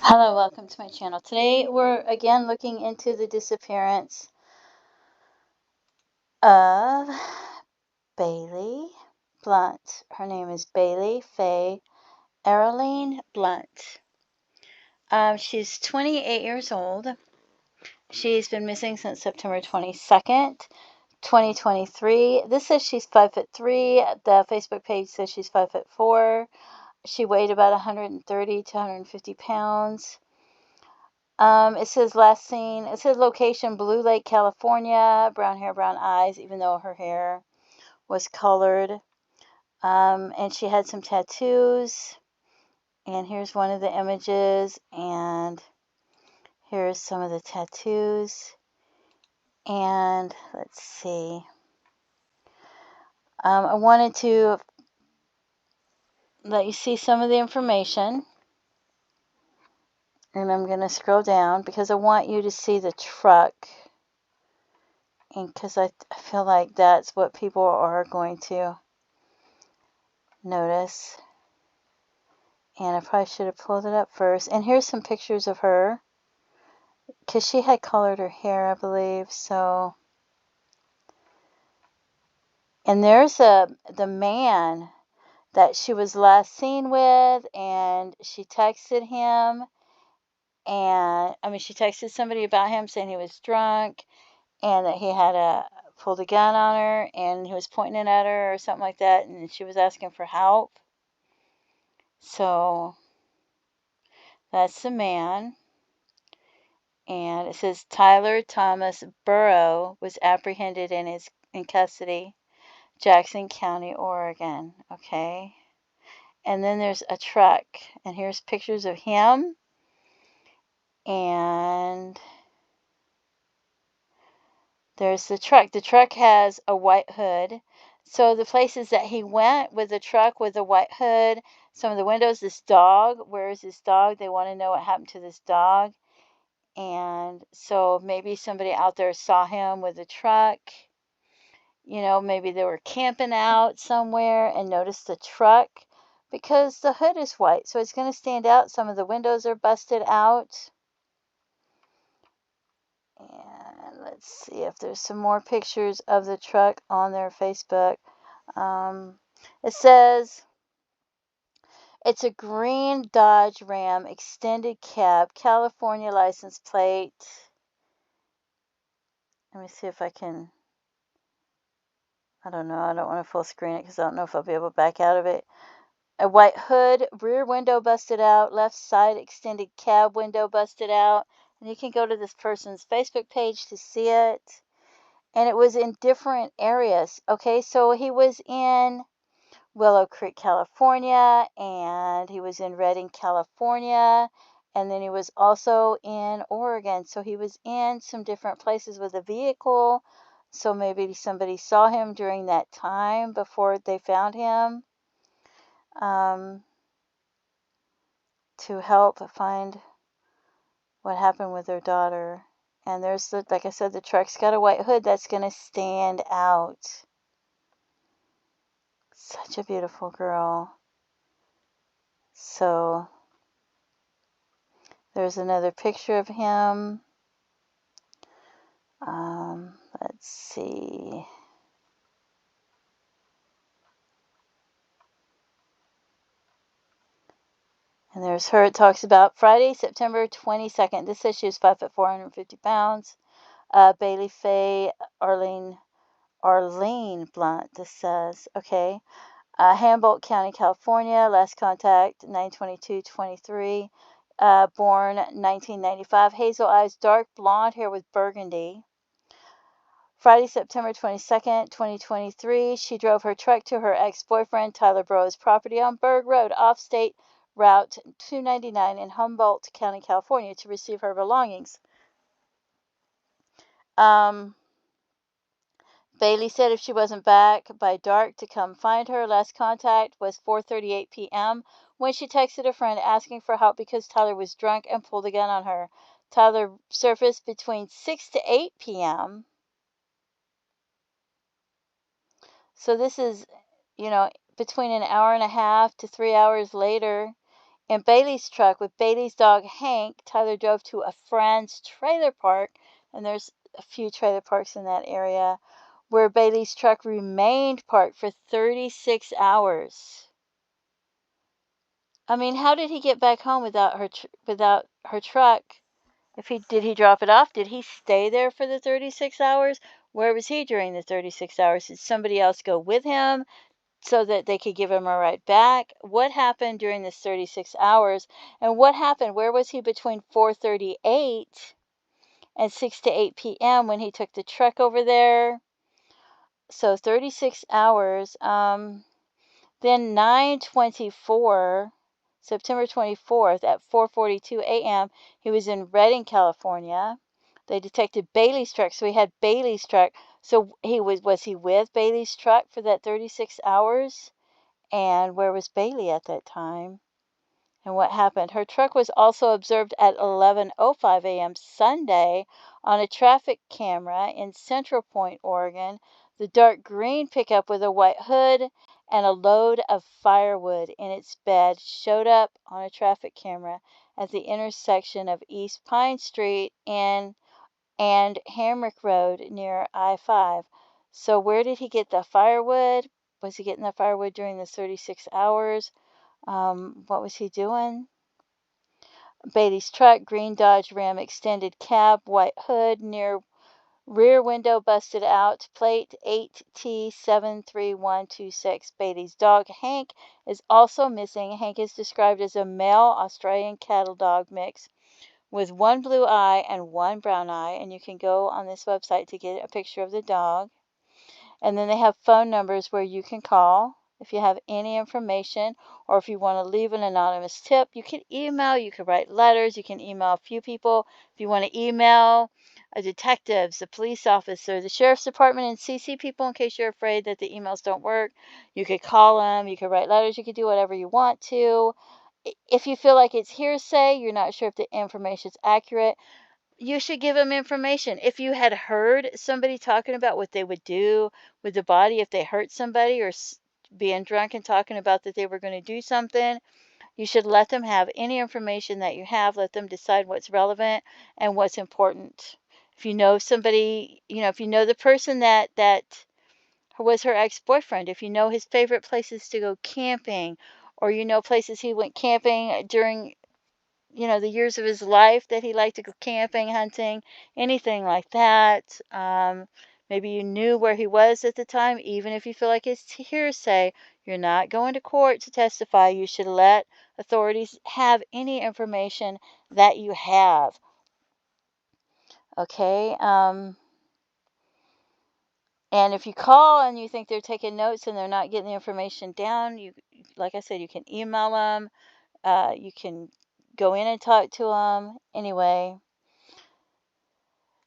Hello, welcome to my channel. Today we're again looking into the disappearance of Bailey Blount. Her name is Bailey Faye Aralene Blount. She's 28 years old. She's been missing since September 22nd, 2023. This says she's 5'3". The Facebook page says she's 5'4". She weighed about 130 to 150 pounds. It says last seen, it says location, Blue Lake, California, brown hair, brown eyes, even though her hair was colored. And she had some tattoos. And here's one of the images. And here's some of the tattoos. And let's see. I wanted to let you see some of the information. And I'm going to scroll down because I want you to see the truck. And because I feel like that's what people are going to notice. And I probably should have pulled it up first. And here's some pictures of her. Because she had colored her hair, I believe. So. And there's the man that she was last seen with. And she texted him. And, she texted somebody about him saying he was drunk. And that he had pulled a gun on her. And he was pointing it at her or something like that. And she was asking for help. So, that's the man. And it says Tyler Thomas Burrow was apprehended and is in custody, Jackson County, Oregon. Okay. And then there's a truck. And here's pictures of him. And there's the truck. The truck has a white hood. So the places that he went with the truck with the white hood, some of the windows, this dog, where is this dog? They want to know what happened to this dog. And so maybe somebody out there saw him with a truck. Maybe they were camping out somewhere and noticed the truck because the hood is white. So it's going to stand out. Some of the windows are busted out. And let's see if there's some more pictures of the truck on their Facebook. It says it's a green Dodge Ram extended cab, California license plate. Let me see if I can. I don't know. I don't want to full screen it because I don't know if I'll be able to back out of it. A white hood, rear window busted out, left side extended cab window busted out. And you can go to this person's Facebook page to see it. And it was in different areas. Okay, so he was in Willow Creek, California, and he was in Redding, California, and then he was also in Oregon. So he was in some different places with a vehicle. So maybe somebody saw him during that time before they found him. To help find what happened with their daughter. And there's, like I said, the truck's got a white hood that's going to stand out. Such a beautiful girl. So, there's another picture of him. Let's see. And there's her. It talks about Friday, September 22nd. This says she was 5'4", 450 pounds. Bailey Faye Arlene Blount, this says. Okay. Humboldt County, California. Last contact, 9/22/23. Born 1995. Hazel eyes, dark blonde hair with burgundy. Friday, September 22nd, 2023. She drove her truck to her ex-boyfriend Tyler Burrow's property on Berg Rd, off State Route 299 in Humboldt County, California, to receive her belongings. Bailey said if she wasn't back by dark to come find her. Last contact was 4:38 p.m. when she texted a friend asking for help because Tyler was drunk and pulled a gun on her. Tyler surfaced between 6 to 8 p.m. So this is, between an hour and a half to 3 hours later In Bailey's truck with Bailey's dog Hank, Tyler drove to a friend's trailer park, and there's a few trailer parks in that area, where Bailey's truck remained parked for 36 hours. I mean, how did he get back home without her truck? Did he drop it off? Did he stay there for the 36 hours? Where was he during the 36 hours? Did somebody else go with him so that they could give him a ride back? What happened during this 36 hours? And what happened? Where was he between 4:38 and 6 to 8 p.m. when he took the truck over there? So 36 hours. Then 9:24, September 24th at 4:42 a.m., he was in Redding, California. They detected Bailey's truck, so he had Bailey's truck. So was he with Bailey's truck for that 36 hours? And where was Bailey at that time? And what happened? Her truck was also observed at 11:05 a.m. Sunday on a traffic camera in Central Point, Oregon. The dark green pickup with a white hood and a load of firewood in its bed showed up on a traffic camera at the intersection of East Pine Street and Hamrick Rd near I-5. So where did he get the firewood? Was he getting the firewood during the 36 hours? What was he doing? Bailey's truck, green Dodge Ram extended cab, white hood, rear window busted out, plate 8T73126. Bailey's dog, Hank, is also missing. Hank is described as a male Australian cattle dog mix with one blue eye and one brown eye, and you can go on this website to get a picture of the dog. And then they have phone numbers where you can call if you have any information, or if you want to leave an anonymous tip. You can email, you can write letters, you can email a few people. If you want to email detectives, the police officer, the sheriff's department, and CC people in case you're afraid that the emails don't work, you could call them, you could write letters, you could do whatever you want to. If you feel like it's hearsay, you're not sure if the information is accurate, you should give them information. If you had heard somebody talking about what they would do with the body if they hurt somebody, or being drunk and talking about that they were going to do something, you should let them have any information that you have. Let them decide what's relevant and what's important. If you know somebody, if you know the person that was her ex-boyfriend, if you know his favorite places to go camping, or places he went camping during the years of his life that he liked to go camping, hunting, anything like that. Maybe you knew where he was at the time. Even if you feel like it's hearsay, you're not going to court to testify. You should let authorities have any information that you have. Okay? And if you call and you think they're taking notes and they're not getting the information down, like I said, you can email them. You can go in and talk to them. Anyway.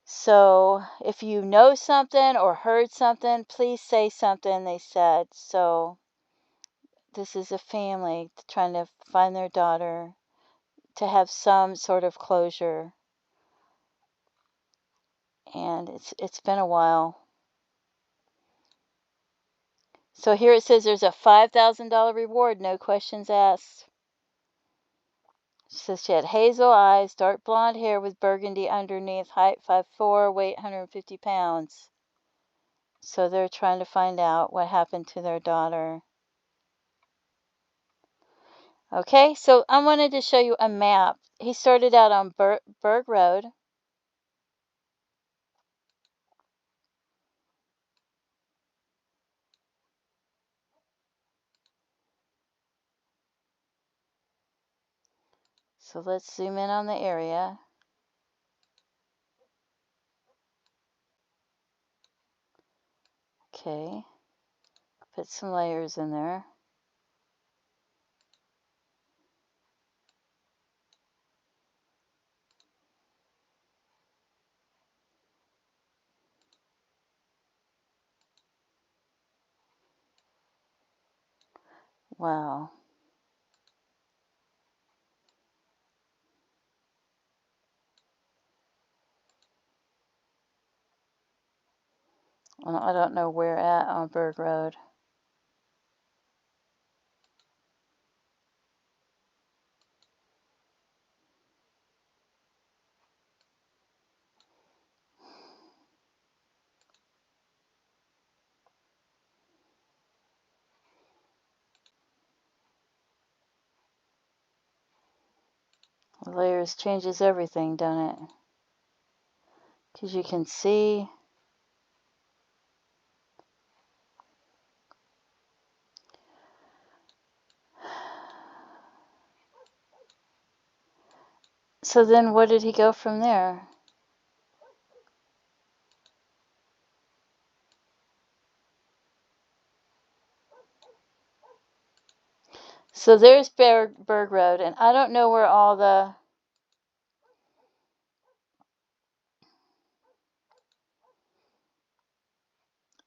So if you know something or heard something, please say something, they said. So this is a family trying to find their daughter to have some sort of closure. And it's been a while. So here it says there's a $5,000 reward, no questions asked. She says she had hazel eyes, dark blonde hair with burgundy underneath, height 5'4", weight 150 pounds. So they're trying to find out what happened to their daughter. Okay, so I wanted to show you a map. He started out on Berg Rd. So let's zoom in on the area. Okay, put some layers in there. Wow. Well, I don't know where at on Berg Rd. Layers changes everything, doesn't it? Because you can see. So then where did he go from there? So there's Berg Rd, and I don't know where all the...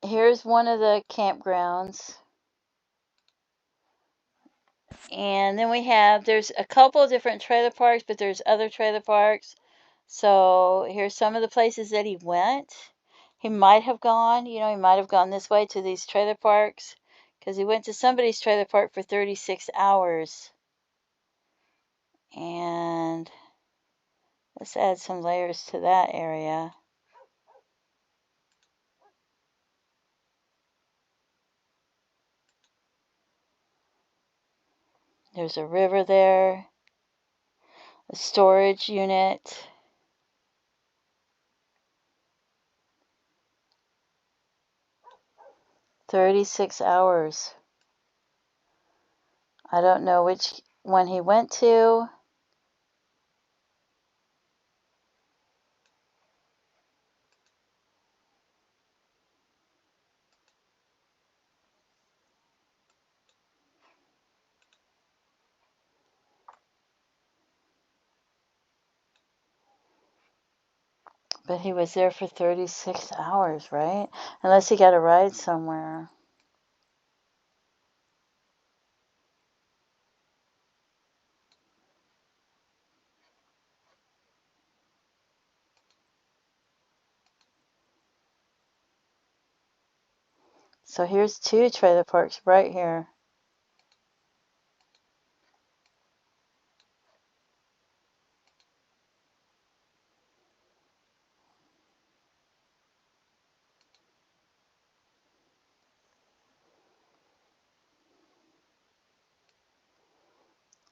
Here's one of the campgrounds. And then there's a couple of different trailer parks, but there's other trailer parks. So here's some of the places that he went. He might have gone, he might have gone this way to these trailer parks, because he went to somebody's trailer park for 36 hours. And let's add some layers to that area. There's a river there, a storage unit. "36 hours." I don't know which one he went to. But he was there for 36 hours, right? Unless he got a ride somewhere. So here's two trailer parks right here.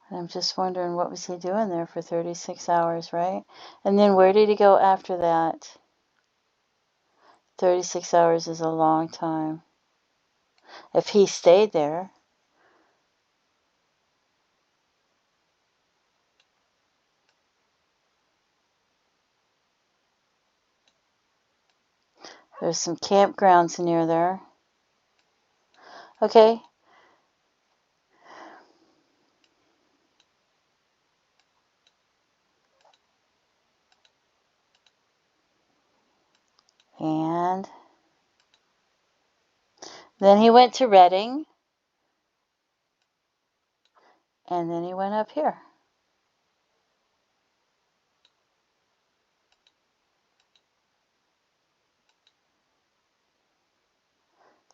And I'm just wondering, what was he doing there for 36 hours, right? And then where did he go after that? 36 hours is a long time. If he stayed there. There's some campgrounds near there. Okay. And then he went to Redding. And then he went up here.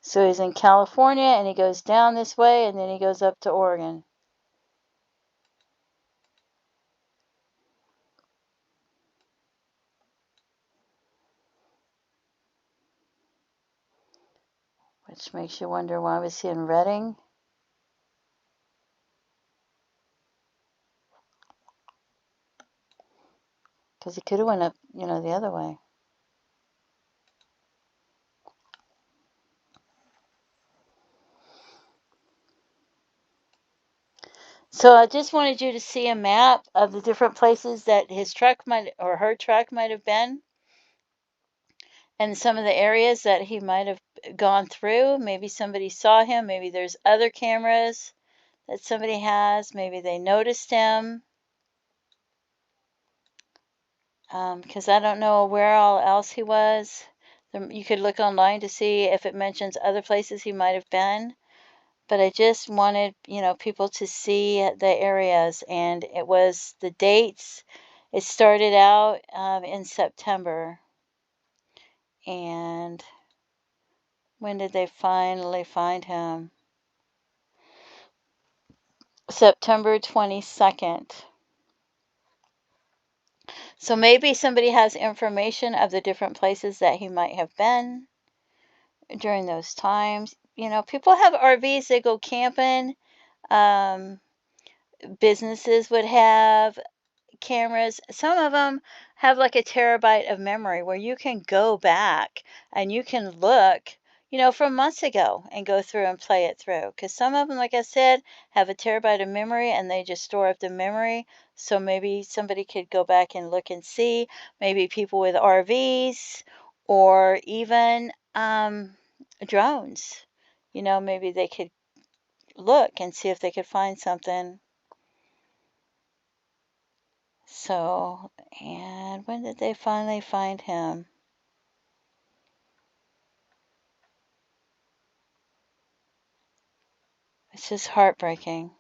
So he's in California, and he goes down this way, and then he goes up to Oregon. Which makes you wonder, why was he in Redding? Because he could have went up, the other way. So I just wanted you to see a map of the different places that his truck or her truck might have been, and some of the areas that he might have gone through. Maybe somebody saw him. Maybe there's other cameras that somebody has. Maybe they noticed him. Because I don't know where all else he was. You could look online to see if it mentions other places he might have been. But I just wanted, people to see the areas, and it was the dates. It started out in September. And when did they finally find him? September 22nd. So maybe somebody has information of the different places that he might have been during those times. People have RVs, they go camping. Businesses would have cameras. Some of them have like a terabyte of memory where you can go back and you can look, from months ago and go through and play it through. Because some of them, like I said, have a terabyte of memory and they just store up the memory. So maybe somebody could go back and look and see. Maybe people with RVs or even drones. Maybe they could look and see if they could find something. So, and when did they finally find him? It's just heartbreaking.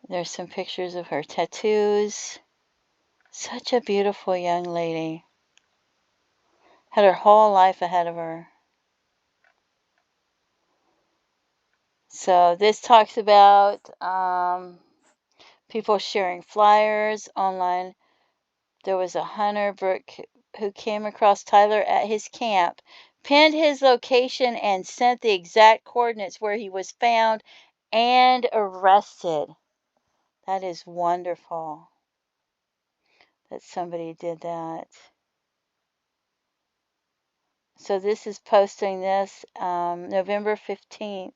There's some pictures of her tattoos. Such a beautiful young lady. Had her whole life ahead of her. So this talks about people sharing flyers online. There was a hunter, Berg, who came across Tyler at his camp, pinned his location, and sent the exact coordinates where he was found and arrested. That is wonderful that somebody did that. So this is posting this November 15th.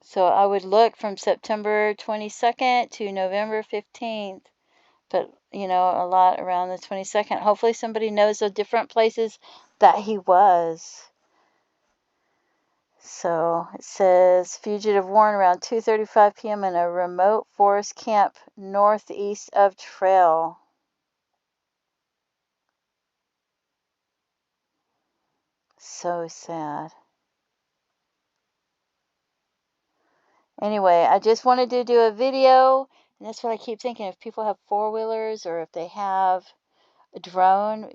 So I would look from September 22nd to November 15th. But, a lot around the 22nd. Hopefully somebody knows the different places that he was. So it says, fugitive warned around 2:35 p.m. in a remote forest camp northeast of Trail. So sad. Anyway, I just wanted to do a video, and that's what I keep thinking. If people have four-wheelers or if they have a drone,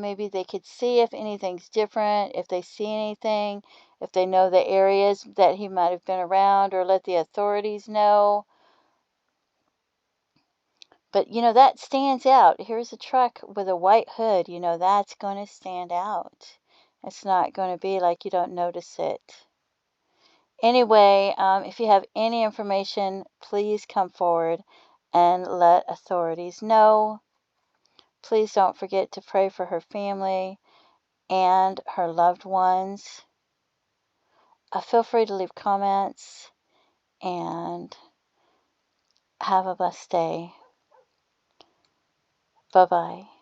maybe they could see if anything's different, if they see anything, if they know the areas that he might have been around, or let the authorities know. But, that stands out. Here's a truck with a white hood, that's going to stand out. It's not going to be like you don't notice it. Anyway, if you have any information, please come forward and let authorities know. Please don't forget to pray for her family and her loved ones. Feel free to leave comments and have a blessed day. Bye-bye.